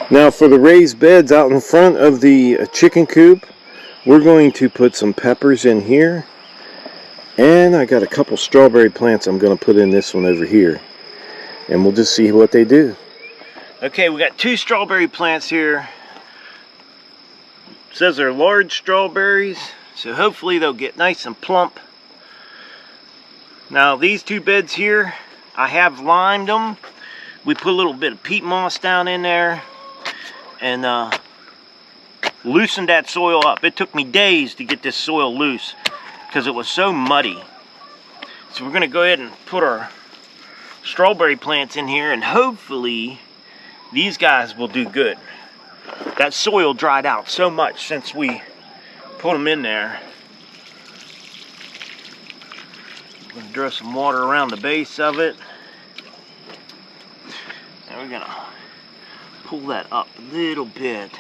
Now for the raised beds out in front of the chicken coop, we're going to put some peppers in here. And I got a couple strawberry plants I'm going to put in this one over here. And we'll just see what they do. Okay, we got 2 strawberry plants here. It says they're large strawberries, so hopefully they'll get nice and plump. Now these 2 beds here, I have limed them. We put a little bit of peat moss down in there and loosened that soil up. It took me days to get this soil loose because it was so muddy. So we're going to go ahead and put our strawberry plants in here, and hopefully these guys will do good. That soil dried out so much since we put them in there. I'm going to draw some water around the base of it. And we're going to pull that up a little bit.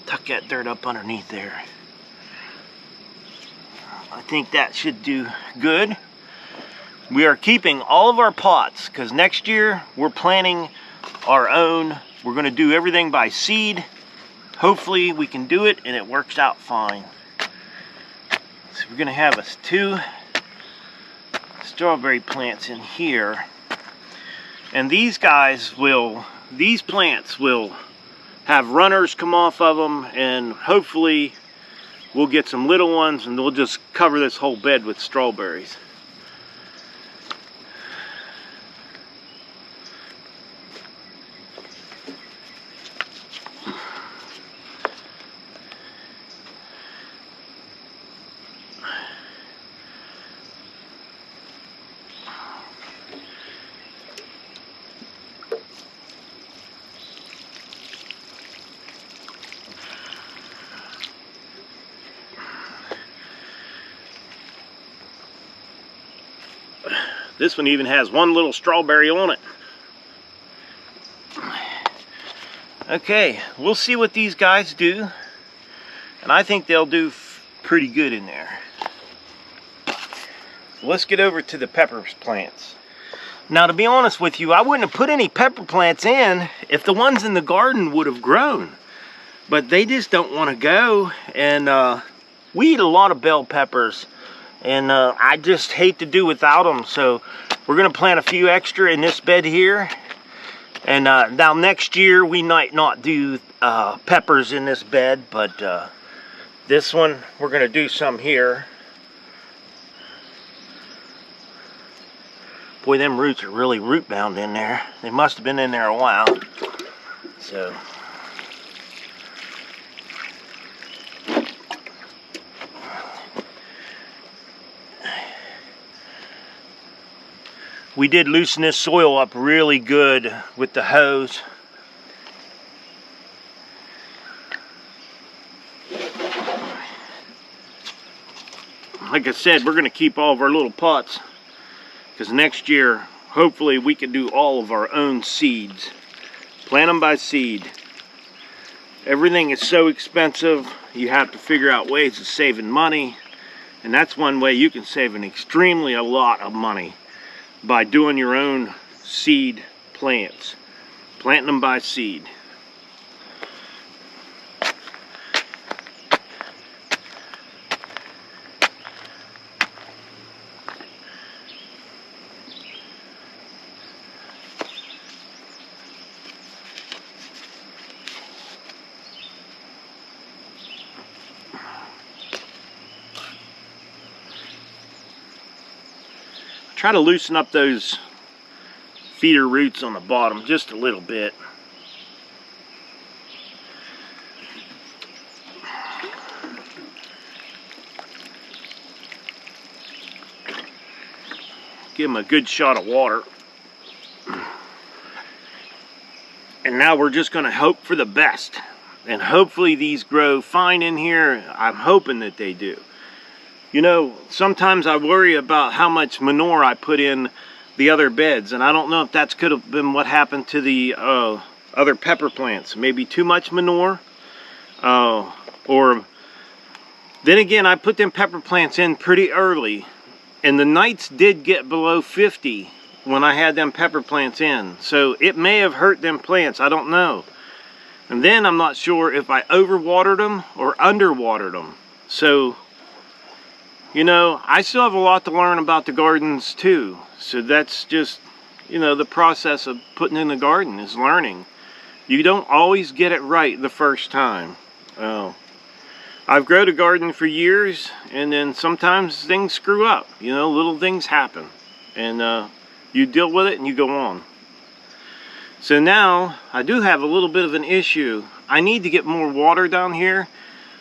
Tuck that dirt up underneath there. I think that should do good. We are keeping all of our pots because next year we're planting our own. We're going to do everything by seed. Hopefully we can do it and it works out fine. So we're going to have us 2 strawberry plants in here. And these plants will have runners come off of them, and hopefully we'll get some little ones and we'll just cover this whole bed with strawberries. This one even has 1 little strawberry on it. Okay, we'll see what these guys do. And I think they'll do pretty good in there. So let's get over to the pepper plants. Now, to be honest with you, I wouldn't have put any pepper plants in if the ones in the garden would have grown. But they just don't want to go. And we eat a lot of bell peppers. And I just hate to do without them. So we're going to plant a few extra in this bed here. And now next year we might not do peppers in this bed. But this one we're going to do some here. Boy, them roots are really root bound in there. They must have been in there a while. So we did loosen this soil up really good with the hose. Like I said, we're going to keep all of our little pots because next year, hopefully, we can do all of our own seeds. Plant them by seed. Everything is so expensive, you have to figure out ways of saving money. And that's one way you can save a lot of money. By doing your own seed plants. Planting them by seed. Try to loosen up those feeder roots on the bottom just a little bit. Give them a good shot of water. And now we're just going to hope for the best. And hopefully these grow fine in here. I'm hoping that they do. You know, sometimes I worry about how much manure I put in the other beds, and I don't know if that could have been what happened to the other pepper plants. Maybe too much manure, or then again, I put them pepper plants in pretty early, and the nights did get below 50 when I had them pepper plants in, so it may have hurt them plants. I don't know. And then I'm not sure if I overwatered them or underwatered them. So, you know, I still have a lot to learn about the gardens too. So that's just, you know, the process of putting in the garden is learning. You don't always get it right the first time. I've grown a garden for years, and then sometimes things screw up. You know, little things happen. And you deal with it and you go on. So now, I do have a little bit of an issue. I need to get more water down here.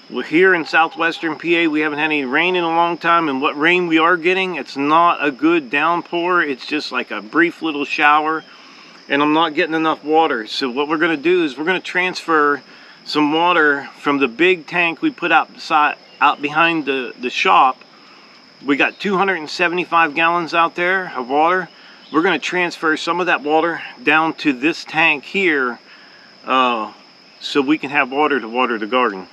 We're here in southwestern PA. We haven't had any rain in a long time, and what rain we are getting, it's not a good downpour. It's just like a brief little shower, and I'm not getting enough water. So what we're going to do is we're going to transfer some water from the big tank we put out behind the shop. We got 275 gallons out there of water. We're going to transfer some of that water down to this tank here so we can have water to water the garden.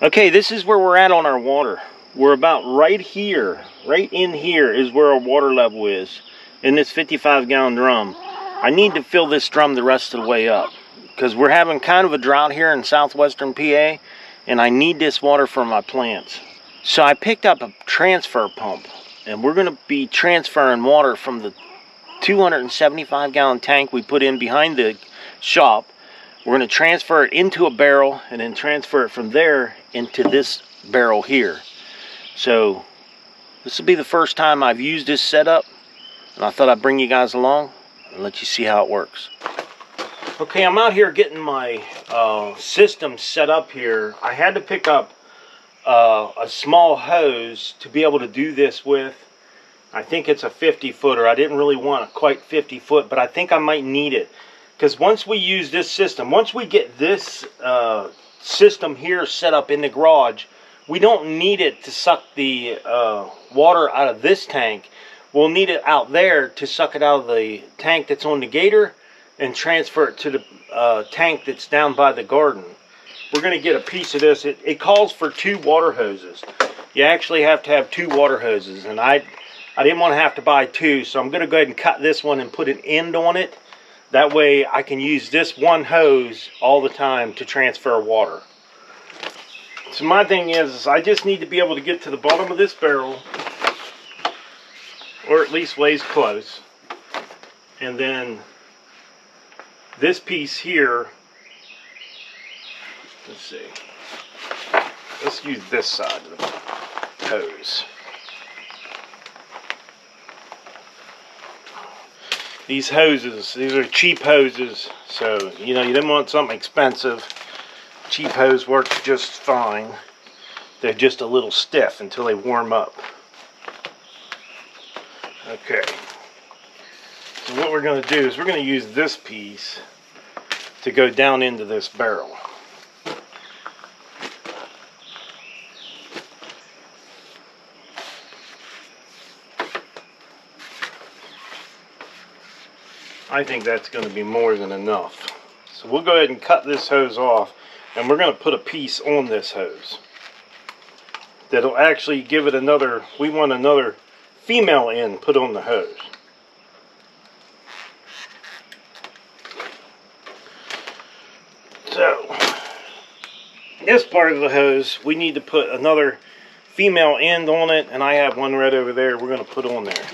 Okay, this is where we're at on our water. We're about right here, right in here is where our water level is in this 55-gallon drum. I need to fill this drum the rest of the way up because we're having kind of a drought here in southwestern PA, and I need this water for my plants. So I picked up a transfer pump, and we're going to be transferring water from the 275-gallon tank we put in behind the shop. We're going to transfer it into a barrel and then transfer it from there into this barrel here. So this will be the first time I've used this setup, and I thought I'd bring you guys along and let you see how it works. Okay, I'm out here getting my system set up here. I had to pick up a small hose to be able to do this with. I think it's a 50-footer. I didn't really want a quite 50-foot, but I think I might need it. Because once we use this system, once we get this system here set up in the garage, we don't need it to suck the water out of this tank. We'll need it out there to suck it out of the tank that's on the gator and transfer it to the tank that's down by the garden. We're going to get a piece of this. It calls for 2 water hoses. You actually have to have 2 water hoses, and I didn't want to have to buy 2, so I'm going to go ahead and cut this one and put an end on it. That way I can use this one hose all the time to transfer water. So my thing is I just need to be able to get to the bottom of this barrel, or at least ways close. And then this piece here, let's see, let's use this side of the hose. These hoses, these are cheap hoses, so you know you didn't want something expensive. Cheap hose works just fine. They're just a little stiff until they warm up. Okay, so what we're going to do is we're going to use this piece to go down into this barrel. I think that's going to be more than enough. So we'll go ahead and cut this hose off, and we're going to put a piece on this hose that'll actually give it another, we want another female end put on the hose. So this part of the hose, we need to put another female end on it, and I have one right over there we're going to put on there.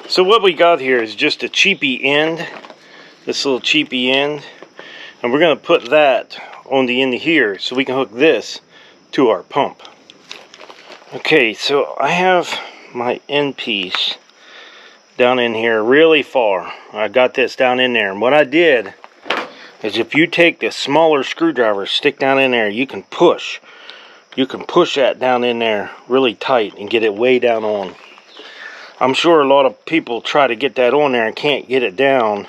So what we got here is just a cheapy end, this little cheapy end, and we're going to put that on the end here so we can hook this to our pump. Okay, so I have my end piece down in here really far. I got this down in there, and what I did is if you take the smaller screwdriver, stick down in there, you can push that down in there really tight and get it way down on. I'm sure a lot of people try to get that on there and can't get it down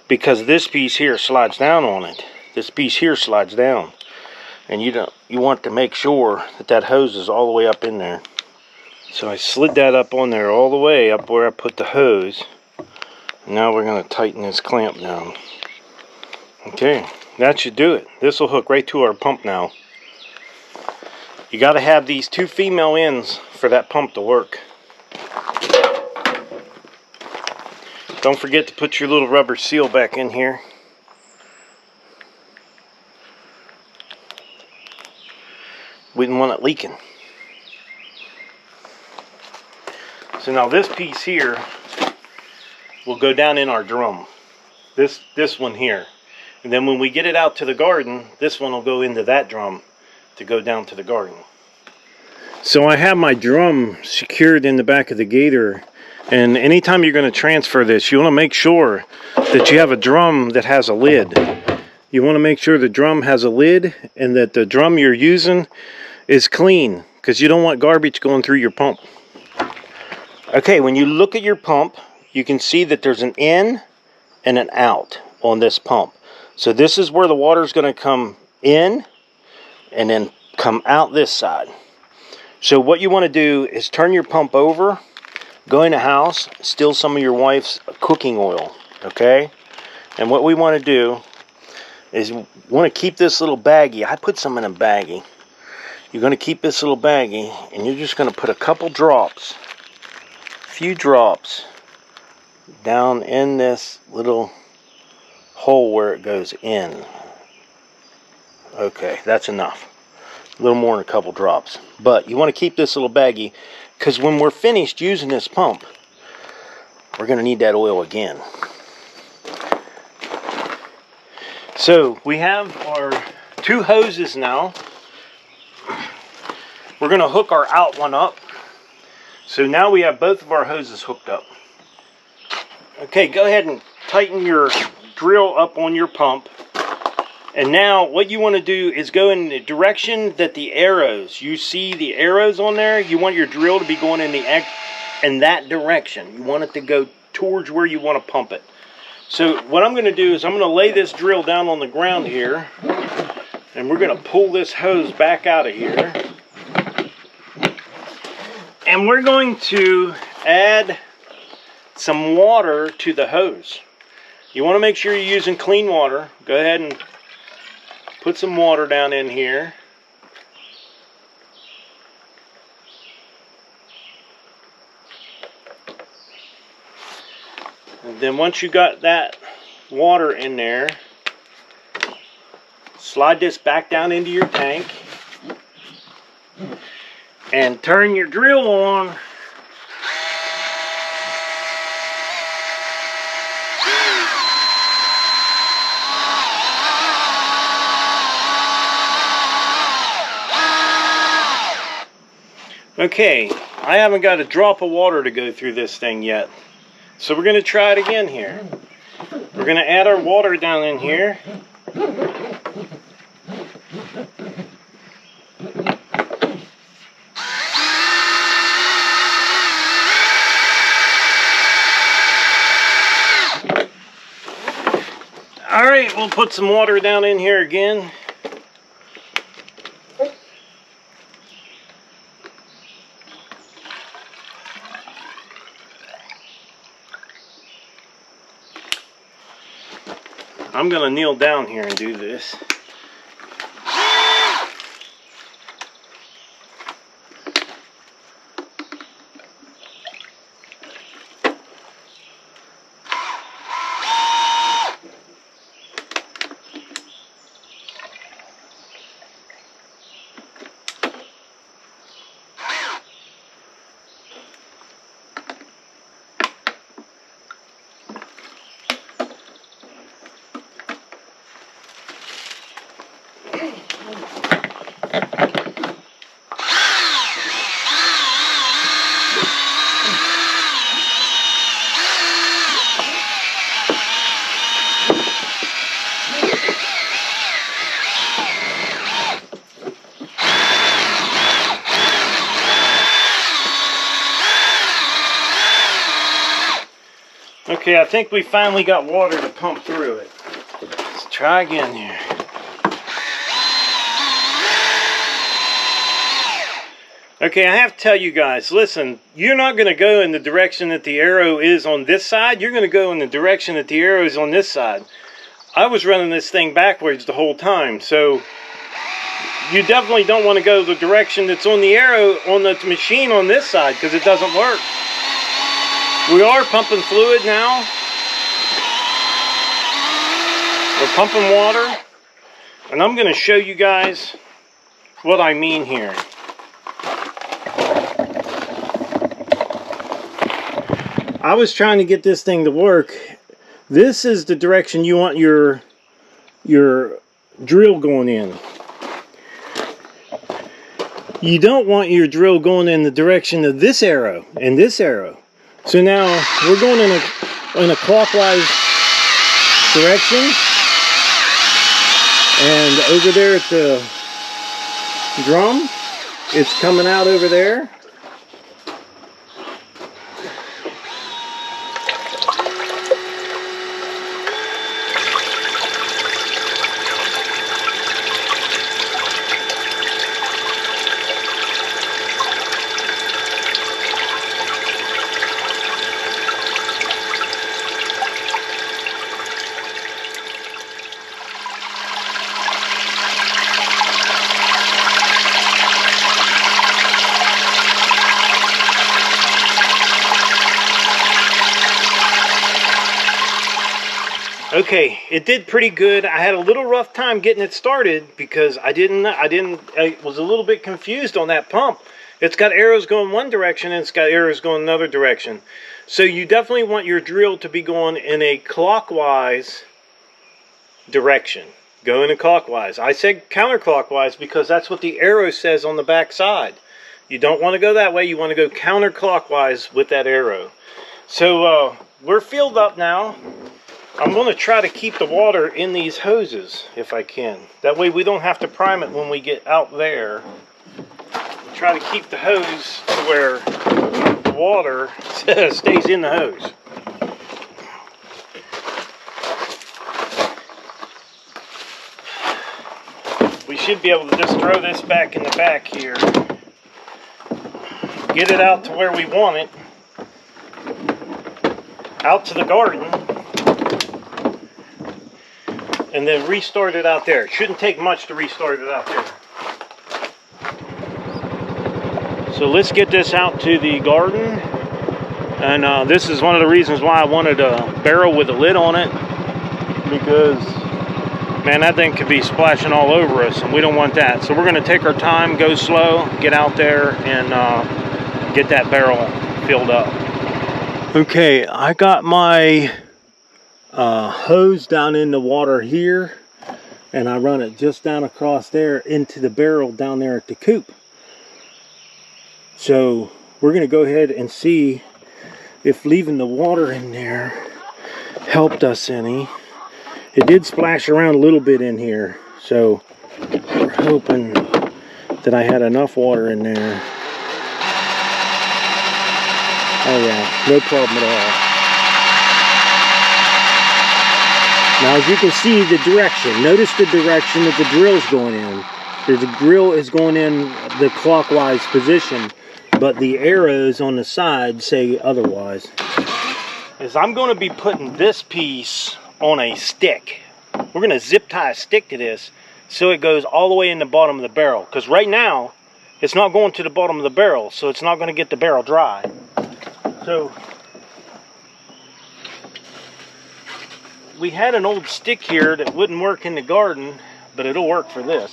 because this piece here slides down on it. This piece here slides down, and you want to make sure that that hose is all the way up in there. So I slid that up on there all the way up where I put the hose. Now we're going to tighten this clamp down. Okay, that should do it. This will hook right to our pump now. You got to have these 2 female ends for that pump to work. Don't forget to put your little rubber seal back in here. We didn't want it leaking. So now this piece here will go down in our drum. This one here. And then when we get it out to the garden, this one will go into that drum to go down to the garden. So I have my drum secured in the back of the Gator. And anytime you're going to transfer this, you want to make sure that you have a drum that has a lid. You want to make sure the drum has a lid and that the drum you're using is clean, because you don't want garbage going through your pump. Okay, when you look at your pump, you can see that there's an in and an out on this pump. So this is where the water is going to come in and then come out this side. So what you want to do is turn your pump over, go in the house, steal some of your wife's cooking oil, okay? And what we want to do is we want to keep this little baggie. I put some in a baggie. You're going to keep this little baggie, and you're just going to put a couple drops, a few drops, down in this little hole where it goes in. Okay, that's enough. A little more than a couple drops. But you want to keep this little baggie, because when we're finished using this pump, we're going to need that oil again. So we have our 2 hoses now. We're going to hook our out one up. So now we have both of our hoses hooked up. Okay, go ahead and tighten your drill up on your pump. And now what you want to do is go in the direction that the arrows, you see the arrows on there, you want your drill to be going in that direction. You want it to go towards where you want to pump it. So what I'm going to do is I'm going to lay this drill down on the ground here, and we're going to pull this hose back out of here. And we're going to add some water to the hose. You want to make sure you're using clean water. Go ahead and put some water down in here. And then once you got that water in there, slide this back down into your tank and turn your drill on. Okay, I haven't got a drop of water to go through this thing yet. So we're going to try it again here. We're going to add our water down in here. Alright, we'll put some water down in here again. I'm going to kneel down here and do this. Okay, I think we finally got water to pump through it. Let's try again here. Okay, I have to tell you guys, listen, you're not going to go in the direction that the arrow is on this side. You're going to go in the direction that the arrow is on this side. I was running this thing backwards the whole time, so you definitely don't want to go the direction that's on the arrow on the machine on this side, because it doesn't work. We are pumping fluid now. We're pumping water. And I'm going to show you guys what I mean here. I was trying to get this thing to work. This is the direction you want your drill going in. You don't want your drill going in the direction of this arrow and this arrow. So now we're going in a clockwise direction. And over there at the drum, it's coming out over there. Okay, it did pretty good. I had a little rough time getting it started because I was a little bit confused on that pump. It's got arrows going one direction and it's got arrows going another direction. So you definitely want your drill to be going in a clockwise direction. Go in a clockwise. I said counterclockwise because that's what the arrow says on the back side. You don't want to go that way. You want to go counterclockwise with that arrow. So we're filled up now. I'm going to try to keep the water in these hoses if I can. That way we don't have to prime it when we get out there. Try to keep the hose to where the water stays in the hose. We should be able to just throw this back in the back here. Get it out to where we want it. Out to the garden. And then restart it out there. It shouldn't take much to restart it out there. So let's get this out to the garden. And this is one of the reasons why I wanted a barrel with a lid on it. Because, man, that thing could be splashing all over us. And we don't want that. So we're going to take our time, go slow, get out there, and get that barrel filled up. Okay, I got my hose down in the water here, and I run it just down across there into the barrel down there at the coop. So we're going to go ahead and see if leaving the water in there helped us any. It did splash around a little bit in here, so we're hoping that I had enough water in there. Oh yeah, no problem at all. Now, as you can see the direction, notice the direction that the drill is going in. The drill is going in the clockwise position, but the arrows on the side say otherwise. Is I'm going to be putting this piece on a stick. We're going to zip tie a stick to this so it goes all the way in the bottom of the barrel. Because right now, it's not going to the bottom of the barrel, so it's not going to get the barrel dry. So we had an old stick here that wouldn't work in the garden, but it'll work for this.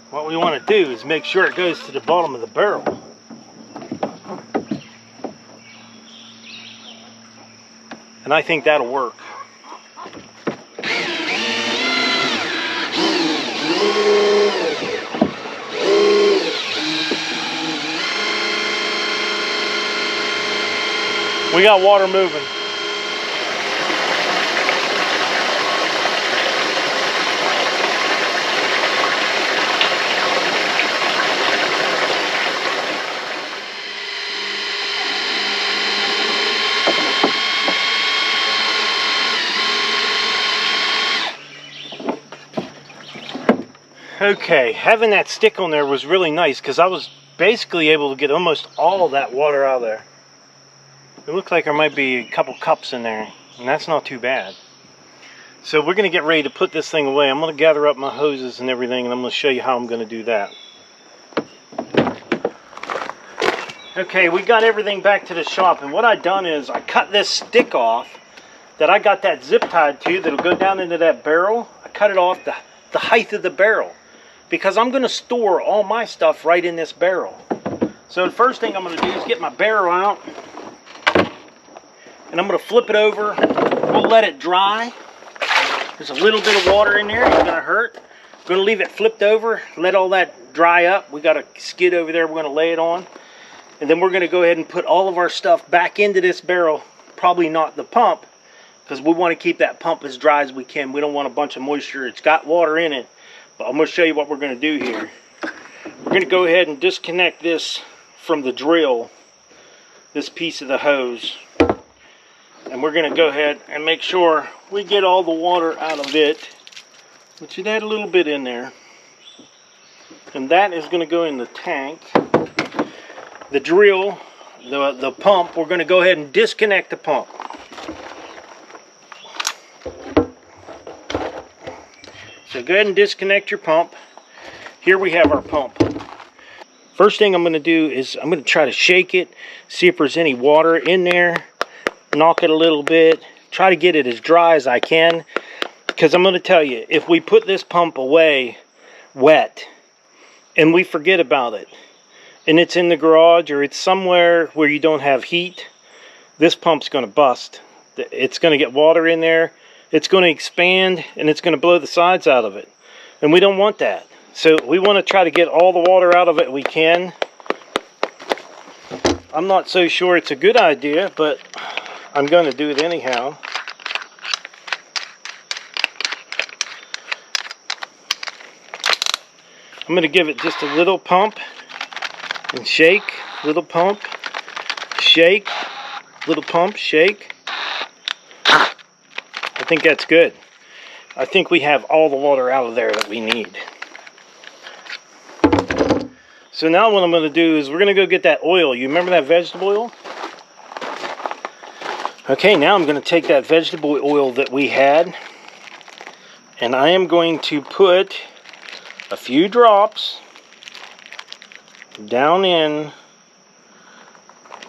What we want to do is make sure it goes to the bottom of the barrel. And I think that'll work. We got water moving. Okay, having that stick on there was really nice because I was basically able to get almost all that water out of there. It looked like there might be a couple cups in there, and that's not too bad. So we're going to get ready to put this thing away. I'm going to gather up my hoses and everything, and I'm going to show you how I'm going to do that. Okay, we got everything back to the shop, and what I done is I cut this stick off that I got that zip tied to that'll go down into that barrel. I cut it off the height of the barrel because I'm going to store all my stuff right in this barrel. So the first thing I'm going to do is get my barrel out, and I'm going to flip it over. We'll let it dry. There's a little bit of water in there. It's going to hurt. I'm going to leave it flipped over, let all that dry up. We got a skid over there we're going to lay it on. And then we're going to go ahead and put all of our stuff back into this barrel. Probably not the pump, because we want to keep that pump as dry as we can. We don't want a bunch of moisture. It's got water in it. But I'm going to show you what we're going to do here. We're going to go ahead and disconnect this from the drill, this piece of the hose. And we're going to go ahead and make sure we get all the water out of it. Which it had a little bit in there. And that is going to go in the tank. The drill, the pump, we're going to go ahead and disconnect the pump. So go ahead and disconnect your pump. Here we have our pump. First thing I'm going to do is I'm going to try to shake it, see if there's any water in there, knock it a little bit, try to get it as dry as I can. Because I'm going to tell you, if we put this pump away wet and we forget about it, and it's in the garage or it's somewhere where you don't have heat, this pump's going to bust. It's going to get water in there, it's going to expand, and it's going to blow the sides out of it. And we don't want that. So we want to try to get all the water out of it we can. I'm not so sure it's a good idea, but I'm going to do it anyhow. I'm going to give it just a little pump. And shake, little pump, shake, little pump, shake. I think that's good. I think we have all the water out of there that we need. So now what I'm going to do is we're going to go get that oil. You remember that vegetable oil? Okay, now I'm going to take that vegetable oil that we had, and I am going to put a few drops down in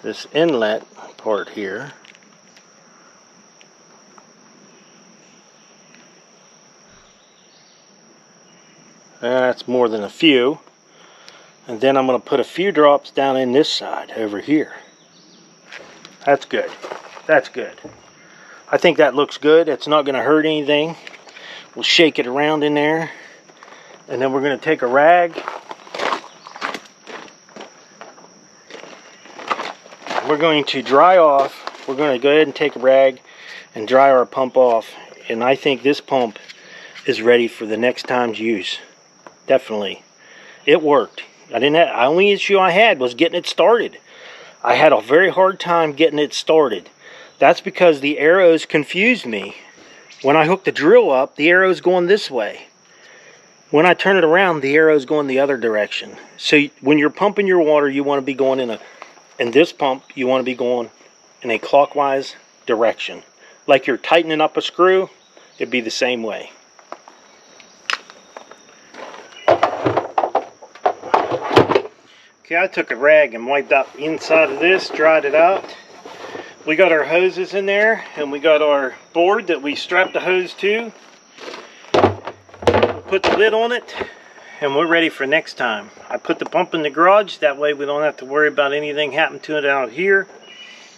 this inlet part here. That's more than a few. And then I'm going to put a few drops down in this side over here. That's good. That's good. I think that looks good. It's not going to hurt anything. We'll shake it around in there. And then we're going to take a rag. We're going to dry off. We're going to go ahead and take a rag and dry our pump off. And I think this pump is ready for the next time's use. Definitely. It worked. The only issue I had was getting it started. I had a very hard time getting it started. That's because the arrows confused me. When I hook the drill up, the arrow's going this way. When I turn it around, the arrow's going the other direction. So when you're pumping your water, you want to be going in this pump, you want to be going in a clockwise direction. Like you're tightening up a screw, it'd be the same way. Okay, I took a rag and wiped out the inside of this, dried it out. We got our hoses in there, and we got our board that we strapped the hose to. We'll put the lid on it, and we're ready for next time. I put the pump in the garage, that way we don't have to worry about anything happening to it out here.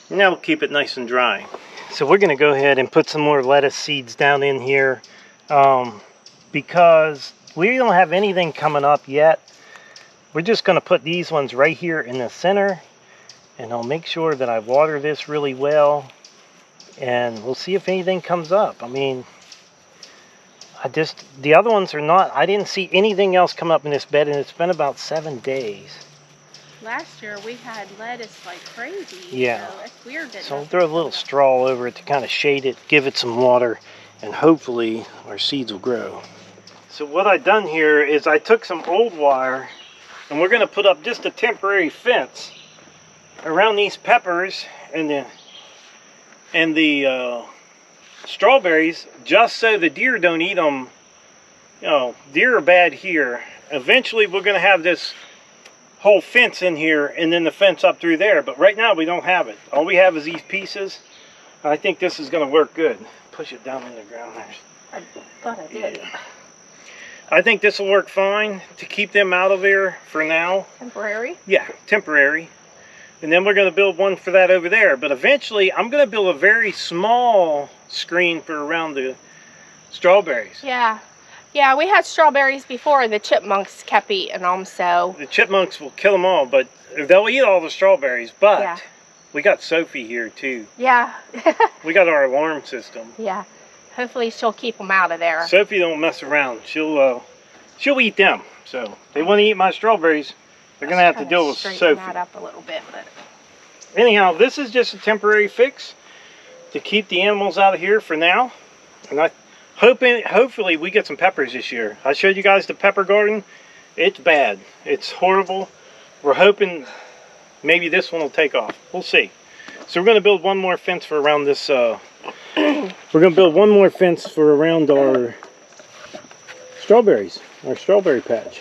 And now we'll keep it nice and dry. So we're going to go ahead and put some more lettuce seeds down in here, because we don't have anything coming up yet. We're just going to put these ones right here in the center, and I'll make sure that I water this really well, and we'll see if anything comes up. I mean, the other ones are not, I didn't see anything else come up in this bed, and it's been about 7 days. Last year we had lettuce like crazy. Yeah. So it's weird that. So I'll throw a little straw over it to kind of shade it, give it some water, and hopefully our seeds will grow. So what I've done here is I took some old wire, and we're going to put up just a temporary fence around these peppers and the strawberries just so the deer don't eat them. You know, deer are bad here. Eventually we're going to have this whole fence in here and then the fence up through there, but right now we don't have it. All we have is these pieces. I think this is going to work good. Push it down in the ground there. I thought I did. Yeah. I think this will work fine to keep them out of there for now. Temporary? Yeah, temporary. And then we're going to build one for that over there. But eventually I'm going to build a very small screen for around the strawberries. Yeah. Yeah, we had strawberries before and the chipmunks kept eating them, so. The chipmunks will kill them all, but they'll eat all the strawberries. But yeah. We got Sophie here too. Yeah. We got our alarm system. Yeah. Hopefully she'll keep them out of there. Sophie don't mess around. She'll eat them. So they want to eat my strawberries. They're gonna have to deal with Sophie. That up a little bit, but anyhow, this is just a temporary fix to keep the animals out of here for now. And hopefully we get some peppers this year. I showed you guys the pepper garden. It's bad. It's horrible. We're hoping maybe this one will take off. We'll see. So we're going to build one more fence for around this. We're going to build one more fence for around our strawberries, our strawberry patch.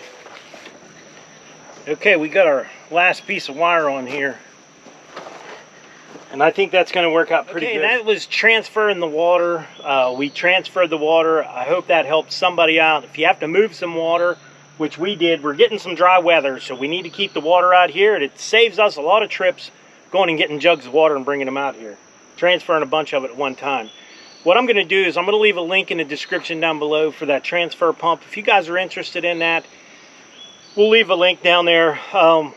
Okay, we got our last piece of wire on here. And I think that's going to work out pretty good. And that was transferring the water. We transferred the water. I hope that helped somebody out. If you have to move some water, which we did, we're getting some dry weather, so we need to keep the water out here. And it saves us a lot of trips going and getting jugs of water and bringing them out here. Transferring a bunch of it at one time. What I'm going to do is I'm going to leave a link in the description down below for that transfer pump. If you guys are interested in that, we'll leave a link down there.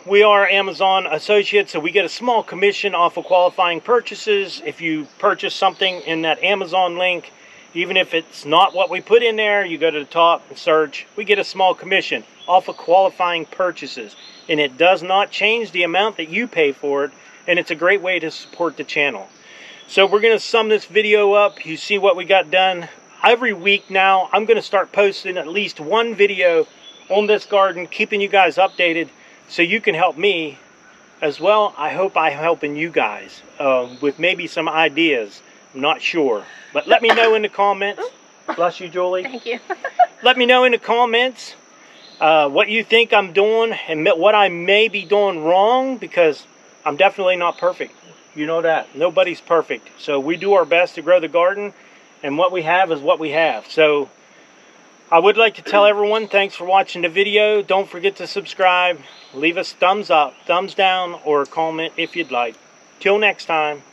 We are Amazon associates, so we get a small commission off of qualifying purchases. If you purchase something in that Amazon link, even if it's not what we put in there, you go to the top and search. We get a small commission off of qualifying purchases. And it does not change the amount that you pay for it. And it's a great way to support the channel. So we're going to sum this video up. You see what we got done. Every week now, I'm going to start posting at least one video on this garden, keeping you guys updated so you can help me as well. I hope I'm helping you guys with maybe some ideas. I'm not sure. But let me know in the comments. Bless you, Julie. thank you. Let me know in the comments what you think I'm doing and what I may be doing wrong, because I'm definitely not perfect. You know that. Nobody's perfect. So we do our best to grow the garden, and what we have is what we have. So I would like to tell everyone, thanks for watching the video. Don't forget to subscribe. Leave us thumbs up, thumbs down, or a comment if you'd like. Till next time.